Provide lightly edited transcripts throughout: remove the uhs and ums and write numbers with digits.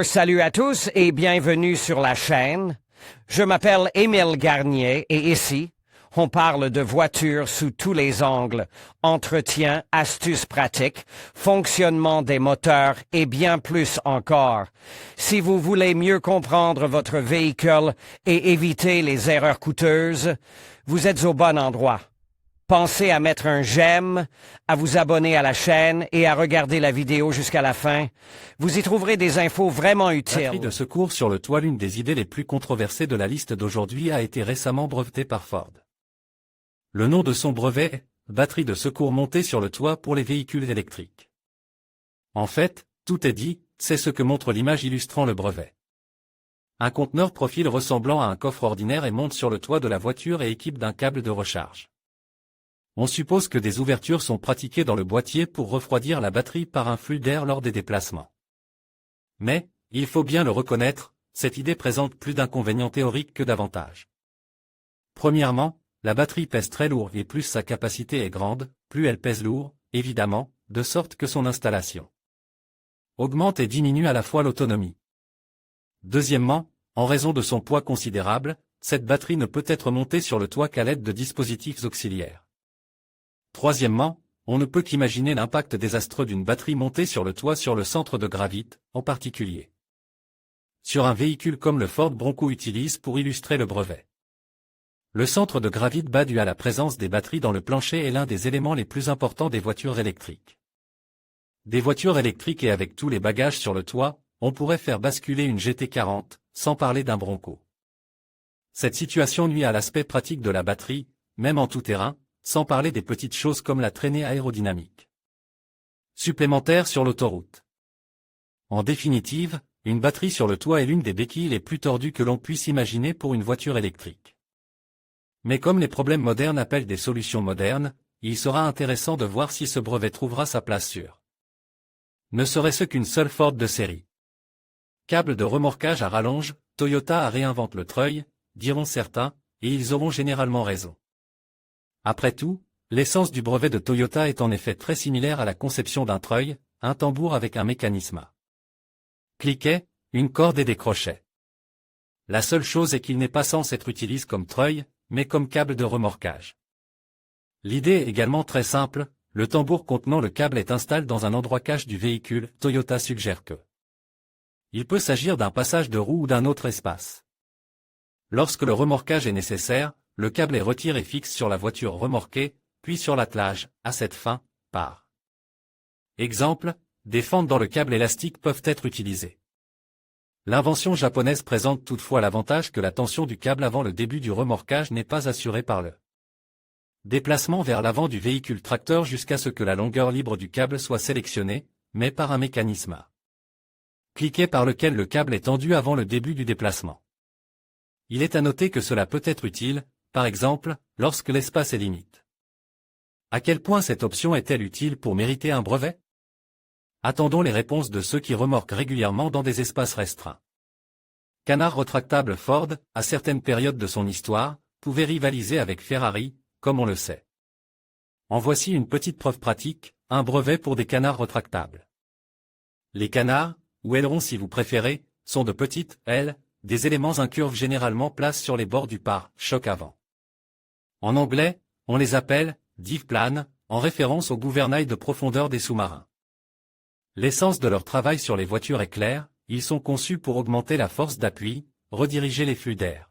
Salut à tous et bienvenue sur la chaîne. Je m'appelle Émile Garnier et ici, on parle de voitures sous tous les angles, entretien, astuces pratiques, fonctionnement des moteurs et bien plus encore. Si vous voulez mieux comprendre votre véhicule et éviter les erreurs coûteuses, vous êtes au bon endroit. Pensez à mettre un j'aime, à vous abonner à la chaîne et à regarder la vidéo jusqu'à la fin. Vous y trouverez des infos vraiment utiles. Batterie de secours sur le toit. L'une des idées les plus controversées de la liste d'aujourd'hui a été récemment brevetée par Ford. Le nom de son brevet est « Batterie de secours montée sur le toit pour les véhicules électriques ». En fait, tout est dit, c'est ce que montre l'image illustrant le brevet. Un conteneur profil ressemblant à un coffre ordinaire et monte sur le toit de la voiture et équipe d'un câble de recharge. On suppose que des ouvertures sont pratiquées dans le boîtier pour refroidir la batterie par un flux d'air lors des déplacements. Mais, il faut bien le reconnaître, cette idée présente plus d'inconvénients théoriques que d'avantages. Premièrement, la batterie pèse très lourd et plus sa capacité est grande, plus elle pèse lourd, évidemment, de sorte que son installation augmente et diminue à la fois l'autonomie. Deuxièmement, en raison de son poids considérable, cette batterie ne peut être montée sur le toit qu'à l'aide de dispositifs auxiliaires. Troisièmement, on ne peut qu'imaginer l'impact désastreux d'une batterie montée sur le toit sur le centre de gravité, en particulier sur un véhicule comme le Ford Bronco utilise pour illustrer le brevet. Le centre de gravité bas dû à la présence des batteries dans le plancher est l'un des éléments les plus importants des voitures électriques. Des voitures électriques et avec tous les bagages sur le toit, on pourrait faire basculer une GT40, sans parler d'un Bronco. Cette situation nuit à l'aspect pratique de la batterie, même en tout terrain, sans parler des petites choses comme la traînée aérodynamique supplémentaire sur l'autoroute. En définitive, une batterie sur le toit est l'une des béquilles les plus tordues que l'on puisse imaginer pour une voiture électrique. Mais comme les problèmes modernes appellent des solutions modernes, il sera intéressant de voir si ce brevet trouvera sa place sur ne serait-ce qu'une seule Ford de série. Câble de remorquage à rallonge, Toyota réinvente le treuil, diront certains, et ils auront généralement raison. Après tout, l'essence du brevet de Toyota est en effet très similaire à la conception d'un treuil, un tambour avec un mécanisme à cliquet, une corde et des crochets. La seule chose est qu'il n'est pas censé être utilisé comme treuil, mais comme câble de remorquage. L'idée est également très simple, le tambour contenant le câble est installé dans un endroit cache du véhicule. Toyota suggère que il peut s'agir d'un passage de roue ou d'un autre espace. Lorsque le remorquage est nécessaire, le câble est retiré fixe sur la voiture remorquée, puis sur l'attelage, à cette fin, par exemple, des fentes dans le câble élastique peuvent être utilisées. L'invention japonaise présente toutefois l'avantage que la tension du câble avant le début du remorquage n'est pas assurée par le déplacement vers l'avant du véhicule tracteur jusqu'à ce que la longueur libre du câble soit sélectionnée, mais par un mécanisme à cliquet par lequel le câble est tendu avant le début du déplacement. Il est à noter que cela peut être utile, par exemple, lorsque l'espace est limite. À quel point cette option est-elle utile pour mériter un brevet? Attendons les réponses de ceux qui remorquent régulièrement dans des espaces restreints. Canard retractable. Ford, à certaines périodes de son histoire, pouvait rivaliser avec Ferrari, comme on le sait. En voici une petite preuve pratique, un brevet pour des canards retractables. Les canards, ou ailerons si vous préférez, sont de petites ailes, des éléments incurves généralement placés sur les bords du pare-choc avant. En anglais, on les appelle « dive-plane », en référence au gouvernail de profondeur des sous-marins. L'essence de leur travail sur les voitures est claire, ils sont conçus pour augmenter la force d'appui, rediriger les flux d'air.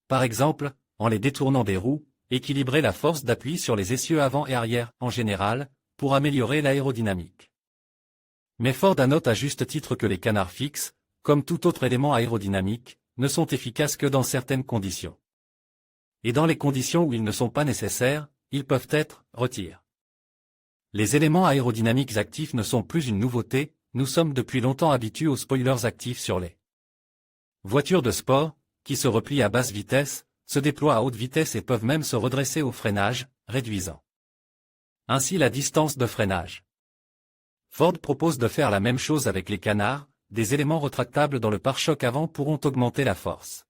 Par exemple, en les détournant des roues, équilibrer la force d'appui sur les essieux avant et arrière, en général, pour améliorer l'aérodynamique. Mais Ford note à juste titre que les canards fixes, comme tout autre élément aérodynamique, ne sont efficaces que dans certaines conditions. Et dans les conditions où ils ne sont pas nécessaires, ils peuvent être retirés. Les éléments aérodynamiques actifs ne sont plus une nouveauté, nous sommes depuis longtemps habitués aux spoilers actifs sur les voitures de sport, qui se replient à basse vitesse, se déploient à haute vitesse et peuvent même se redresser au freinage, réduisant ainsi la distance de freinage. Ford propose de faire la même chose avec les canards, des éléments retractables dans le pare-choc avant pourront augmenter la force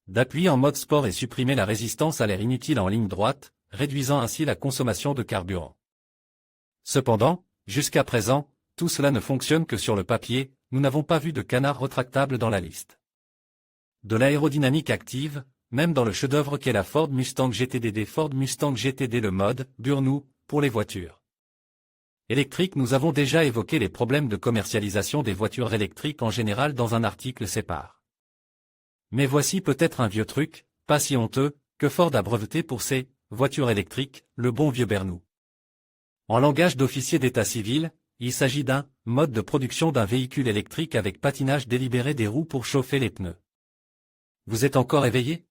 d'appui en mode sport et supprimer la résistance à l'air inutile en ligne droite, réduisant ainsi la consommation de carburant. Cependant, jusqu'à présent, tout cela ne fonctionne que sur le papier, nous n'avons pas vu de canard retractable dans la liste. De l'aérodynamique active, même dans le chef-d'œuvre qu'est la Ford Mustang GTD. Ford Mustang GTD, le mode Burnout pour les voitures électriques. Nous avons déjà évoqué les problèmes de commercialisation des voitures électriques en général dans un article sépare. Mais voici peut-être un vieux truc, pas si honteux, que Ford a breveté pour ses voitures électriques, le bon vieux Burnout. En langage d'officier d'état civil, il s'agit d'un mode de production d'un véhicule électrique avec patinage délibéré des roues pour chauffer les pneus. Vous êtes encore éveillé?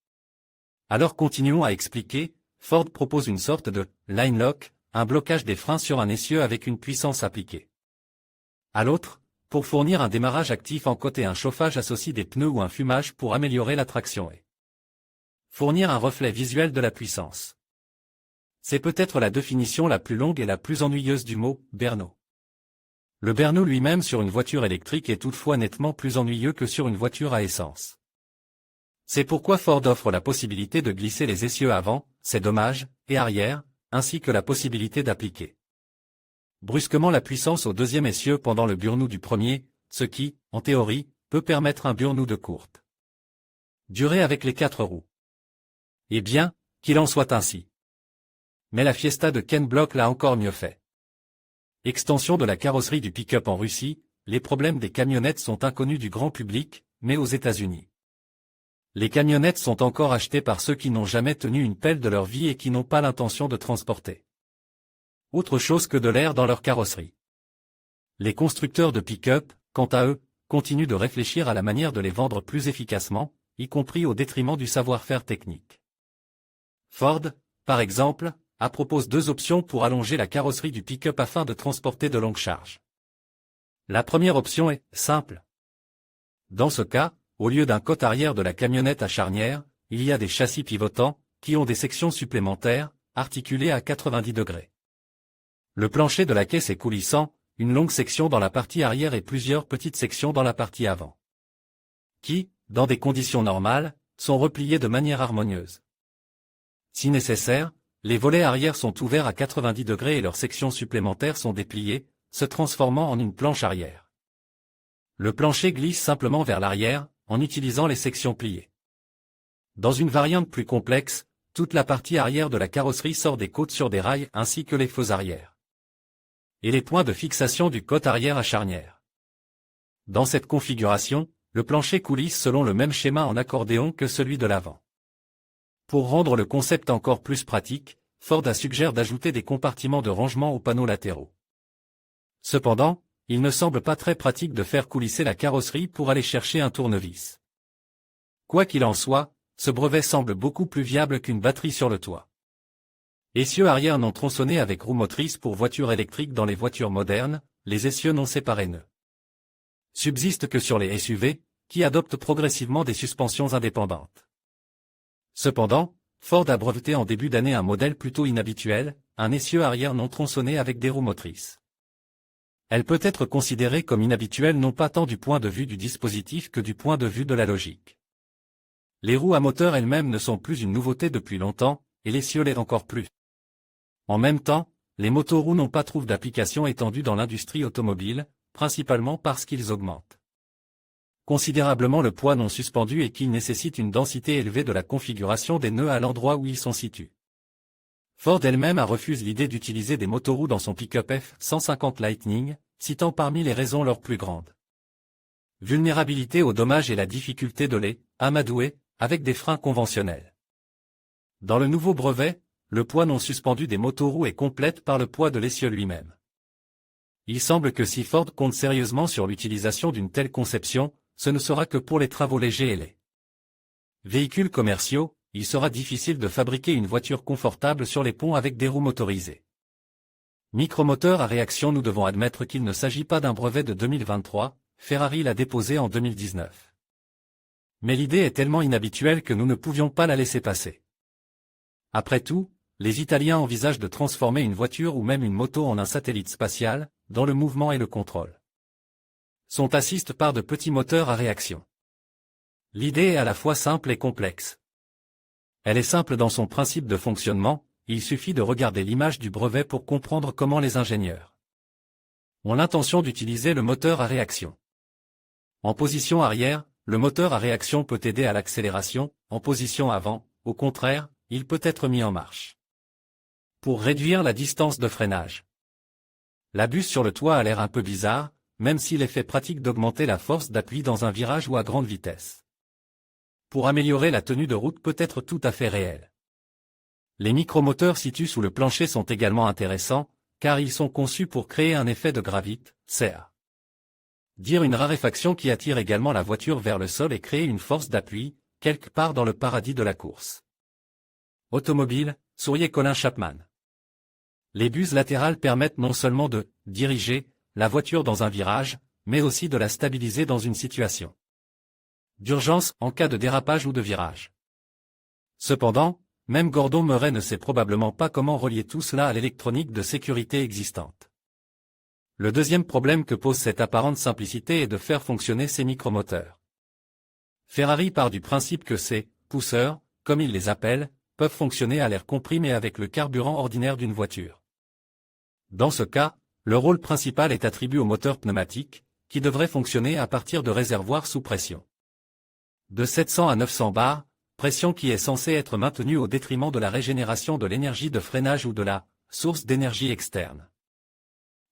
Alors continuons à expliquer. Ford propose une sorte de line lock, un blocage des freins sur un essieu avec une puissance appliquée à l'autre, pour fournir un démarrage actif en côté, un chauffage associé des pneus ou un fumage pour améliorer la traction et fournir un reflet visuel de la puissance. C'est peut-être la définition la plus longue et la plus ennuyeuse du mot Burnout. Le Burnout lui-même sur une voiture électrique est toutefois nettement plus ennuyeux que sur une voiture à essence. C'est pourquoi Ford offre la possibilité de glisser les essieux avant, c'est dommage, et arrière, ainsi que la possibilité d'appliquer brusquement la puissance au deuxième essieu pendant le burnout du premier, ce qui, en théorie, peut permettre un burnout de courte durée avec les 4 roues. Eh bien, qu'il en soit ainsi. Mais la Fiesta de Ken Block l'a encore mieux fait. Extension de la carrosserie du pick-up en Russie, les problèmes des camionnettes sont inconnus du grand public, mais aux États-Unis, les camionnettes sont encore achetées par ceux qui n'ont jamais tenu une pelle de leur vie et qui n'ont pas l'intention de transporter autre chose que de l'air dans leur carrosserie. Les constructeurs de pick-up, quant à eux, continuent de réfléchir à la manière de les vendre plus efficacement, y compris au détriment du savoir-faire technique. Ford, par exemple, propose 2 options pour allonger la carrosserie du pick-up afin de transporter de longues charges. La première option est simple. Dans ce cas, au lieu d'un côte arrière de la camionnette à charnière, il y a des châssis pivotants, qui ont des sections supplémentaires, articulées à 90 degrés. Le plancher de la caisse est coulissant, une longue section dans la partie arrière et plusieurs petites sections dans la partie avant, qui, dans des conditions normales, sont repliées de manière harmonieuse. Si nécessaire, les volets arrière sont ouverts à 90 degrés et leurs sections supplémentaires sont dépliées, se transformant en une planche arrière. Le plancher glisse simplement vers l'arrière, en utilisant les sections pliées. Dans une variante plus complexe, toute la partie arrière de la carrosserie sort des côtes sur des rails ainsi que les feux arrière et les points de fixation du côte arrière à charnière. Dans cette configuration, le plancher coulisse selon le même schéma en accordéon que celui de l'avant. Pour rendre le concept encore plus pratique, Ford suggère d'ajouter des compartiments de rangement aux panneaux latéraux. Cependant, il ne semble pas très pratique de faire coulisser la carrosserie pour aller chercher un tournevis. Quoi qu'il en soit, ce brevet semble beaucoup plus viable qu'une batterie sur le toit. Essieux arrière non tronçonnés avec roue motrice pour voitures électriques. Dans les voitures modernes, les essieux non séparés ne subsistent que sur les SUV, qui adoptent progressivement des suspensions indépendantes. Cependant, Ford a breveté en début d'année un modèle plutôt inhabituel, un essieu arrière non tronçonné avec des roues motrices. Elle peut être considérée comme inhabituelle non pas tant du point de vue du dispositif que du point de vue de la logique. Les roues à moteur elles-mêmes ne sont plus une nouveauté depuis longtemps, et l'essieu l'est encore plus. En même temps, les motoroues n'ont pas trouvé d'application étendue dans l'industrie automobile, principalement parce qu'ils augmentent considérablement le poids non suspendu et qu'ils nécessitent une densité élevée de la configuration des nœuds à l'endroit où ils sont situés. Ford elle-même a refusé l'idée d'utiliser des motoroues dans son pick-up F-150 Lightning, citant parmi les raisons leurs plus grandes vulnérabilité aux dommages et la difficulté de les amadouer avec des freins conventionnels. Dans le nouveau brevet, le poids non suspendu des motoroues est complète par le poids de l'essieu lui-même. Il semble que si Ford compte sérieusement sur l'utilisation d'une telle conception, ce ne sera que pour les travaux légers et les véhicules commerciaux. Il sera difficile de fabriquer une voiture confortable sur les ponts avec des roues motorisées. Micromoteur à réaction. Nous devons admettre qu'il ne s'agit pas d'un brevet de 2023, Ferrari l'a déposé en 2019. Mais l'idée est tellement inhabituelle que nous ne pouvions pas la laisser passer. Après tout, les Italiens envisagent de transformer une voiture ou même une moto en un satellite spatial, dont le mouvement et le contrôle sont assistés par de petits moteurs à réaction. L'idée est à la fois simple et complexe. Elle est simple dans son principe de fonctionnement, il suffit de regarder l'image du brevet pour comprendre comment les ingénieurs ont l'intention d'utiliser le moteur à réaction. En position arrière, le moteur à réaction peut aider à l'accélération, en position avant, au contraire, il peut être mis en marche. Pour réduire la distance de freinage. La buse sur le toit a l'air un peu bizarre, même s'il est fait pratique d'augmenter la force d'appui dans un virage ou à grande vitesse. Pour améliorer la tenue de route peut être tout à fait réel. Les micromoteurs situés sous le plancher sont également intéressants, car ils sont conçus pour créer un effet de gravité, c'est-à-dire une raréfaction qui attire également la voiture vers le sol et crée une force d'appui, quelque part dans le paradis de la course. Automobile, souriait Colin Chapman. Les buses latérales permettent non seulement de diriger la voiture dans un virage, mais aussi de la stabiliser dans une situation d'urgence en cas de dérapage ou de virage. Cependant, même Gordon Murray ne sait probablement pas comment relier tout cela à l'électronique de sécurité existante. Le deuxième problème que pose cette apparente simplicité est de faire fonctionner ces micromoteurs. Ferrari part du principe que ces pousseurs, comme ils les appellent, peuvent fonctionner à l'air comprimé avec le carburant ordinaire d'une voiture. Dans ce cas, le rôle principal est attribué au moteur pneumatique, qui devrait fonctionner à partir de réservoirs sous pression. De 700 à 900 bars, pression qui est censée être maintenue au détriment de la régénération de l'énergie de freinage ou de la source d'énergie externe.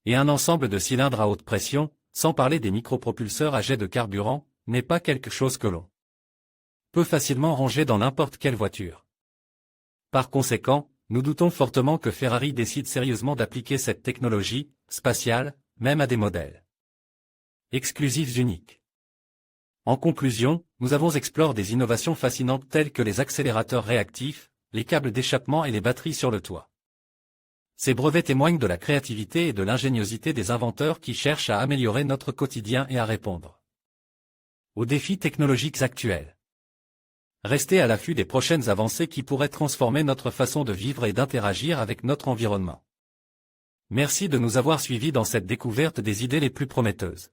Et un ensemble de cylindres à haute pression, sans parler des micropropulseurs à jet de carburant, n'est pas quelque chose que l'on peut facilement ranger dans n'importe quelle voiture. Par conséquent, nous doutons fortement que Ferrari décide sérieusement d'appliquer cette technologie spatiale, même à des modèles exclusifs uniques. En conclusion, nous avons exploré des innovations fascinantes telles que les accélérateurs réactifs, les câbles d'échappement et les batteries sur le toit. Ces brevets témoignent de la créativité et de l'ingéniosité des inventeurs qui cherchent à améliorer notre quotidien et à répondre aux défis technologiques actuels. Restez à l'affût des prochaines avancées qui pourraient transformer notre façon de vivre et d'interagir avec notre environnement. Merci de nous avoir suivis dans cette découverte des idées les plus prometteuses.